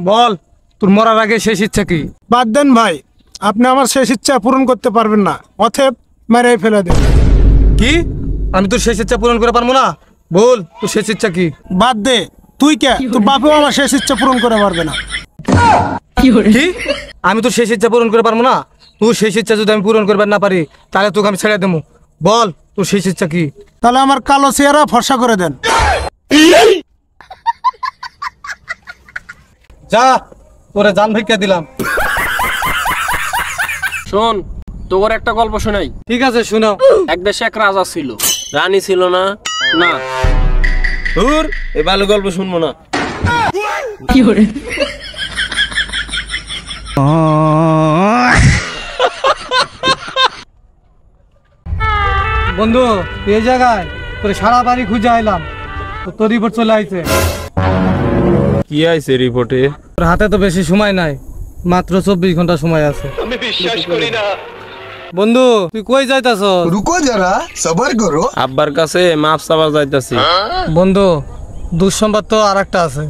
বল তোর মরার আগে শেষ ইচ্ছা কি? বাদ দেন ভাই, আপনি আমার শেষ ইচ্ছা পূরণ করতে পারবেন না, অতএব মেরে ফেলে দেন। কি? আমি তোর শেষ ইচ্ছা পূরণ করে পারবো না? বল তোর শেষ ইচ্ছা কি? বাদ দে, তুই কে? তোর বাপেও আমার শেষ ইচ্ছা পূরণ করে পারবে না। কি? আমি তোর শেষ ইচ্ছা পূরণ করে পারবো না? তোর শেষ ইচ্ছা যদি আমি পূরণ করবার না পারি তাহলে তোকে আমি ছেড়ে দেবো। বল তোর শেষ ইচ্ছা কি? তাহলে আমার কালো চেহারা ফর্সা করে দেন। যা, তোরে জান ভিক্ষা দিলাম। শোন, তোর একটা গল্প শোনাই। ঠিক আছে শোনাও। এক দেশে এক রাজা ছিল, রানী ছিল না। না ধুর, এই ভালো গল্প শুনবো না। বন্ধু এই জায়গায় তোর সারা বাড়ি খুঁজে আইলাম, তোর রিপোর্ট চলে আইছে। কি আইছে রিপোর্টে? তোর হাতে তো বেশি সময় নাই, মাত্র 24 ঘন্টা সময় আছে। আমি বিশ্বাস করি না। বন্ধু তুই কই যাইতাছ? রুকো যারা, সবার করো। আব্বার কাছে মাপ চাওয়া যাইতাছি। বন্ধু দুঃসংবাদ তো আর একটা আছে।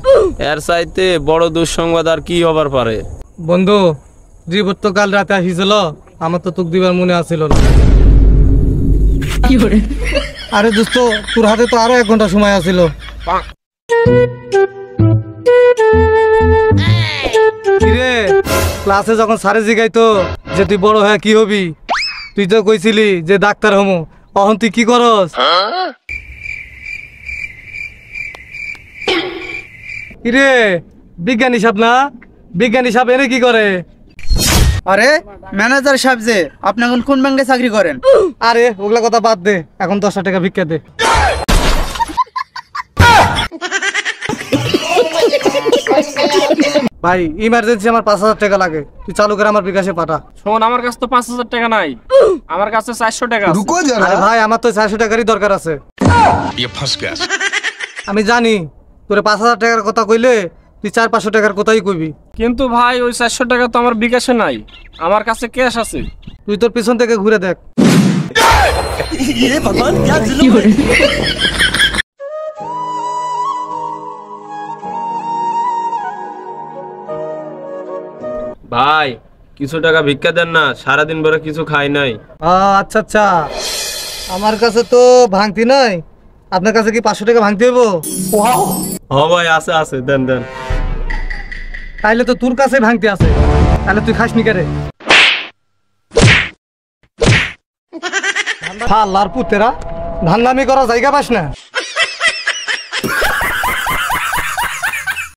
এর চাইতে বড় দুঃসংবাদ আর কি হবার পারে? বন্ধু রিপোর্ট তো কাল রাতে আসিছিল, আমার তো তোক দিবার মনে আছিল না। আরে দোস্ত তোর হাতে তো আরো 1 ঘন্টা সময় আছিল। কিরে ক্লাসে যখন স্যারে জিগাইতো যে তুই বড় হয়ে কি হবি, তুই তো কইছিলি যে ডাক্তার হমু, এখন তুই কি করস? কিরে বিজ্ঞানী সাহেব না? বিজ্ঞানী সাহেব এনে কি করে? আরে ম্যানেজার সাহেব যে, আপনি এখন কোন ব্যাংকে চাকরি করেন? আরে ওগুলা কথা বাদ দে, এখন 10 টাকা ভিক্ষা দে। ভাই ইমার্জেন্সি আমার 5000 টাকা লাগে, তুই চালু করে আমার বিকাশে পাঠা। শোন, আমার কাছে তো 5000 টাকা নাই, আমার কাছে 400 টাকা আছে। রুকো যারা। আরে ভাই আমার তো 400 টাকারই দরকার আছে। আমি জানি তোরে 5000 টাকার কথা কইলে তুই 400-500 টাকার কথাই কইবি, কিন্তু ভাই ওই 400 টাকা তো আমার বিকাশে নাই, আমার কাছে ক্যাশ আছে। তুই তোর পিছন থেকে ঘুরে দেখ। ভাই কিছু টাকা ভিক্ষা দেন না, সারাদিন ভরে কিছু খাই নাই। আচ্ছা আচ্ছা, আমার কাছে তো ভাঙতি নাই, আপনার কাছে কি 500 টাকা ভাঙতি হইব? হ ভাই আছে আছে, দেন দেন। তাইলে তো তোর কাছে ভাঙতি আছে, তাহলে তুই খাসনি কেরে? আল্লাহর পুতেরা ধান্দামি করা জায়গা পাস না।